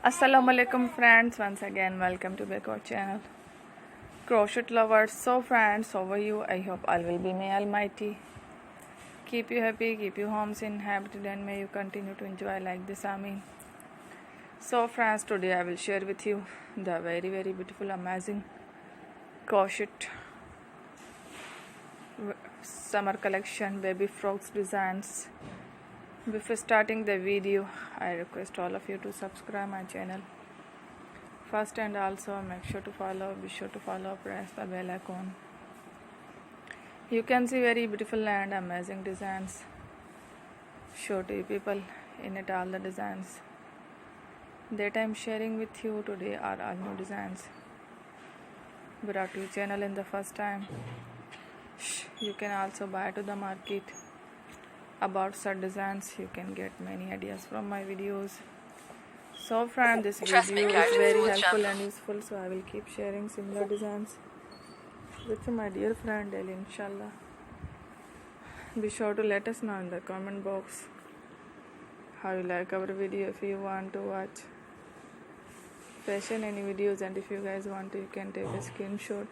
Assalamu alaikum friends, once again welcome to back our channel Crochet lovers. So friends, how are you? I hope all will be may almighty keep you happy, keep you homes inhabited, and may you continue to enjoy like this. Amin. So friends, today I will share with you the very beautiful amazing crochet summer collection baby frocks designs. Before starting the video, I request all of you to subscribe my channel first, and also be sure to follow, press the bell icon. You can see very beautiful and amazing designs show to you people in it. All the designs that I am sharing with you today are all new designs brought to your channel in the first time. You can also buy to the market about such designs. You can get many ideas from my videos. So friends, this video is very helpful and useful, so I will keep sharing similar designs with my dear friend daily, inshallah. Be sure to let us know in the comment box how you like our video. If you want to watch fashion any videos, and if you guys want to, you can take a screenshot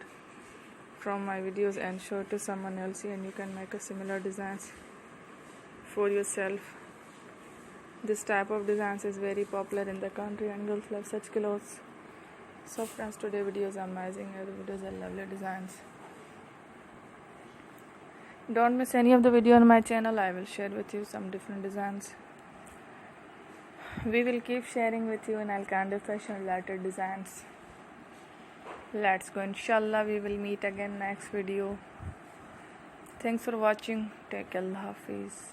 from my videos and show it to someone else, and you can make a similar designs for yourself. This type of designs is very popular in the country and girls love such clothes. So friends, today video is amazing and the videos are lovely designs. Don't miss any of the video on my channel. I will share with you some different designs. We will keep sharing with you in Al-Kandi fashion related designs. Let's go, inshallah. We will meet again next video. Thanks for watching. Take care. Allah Hafiz.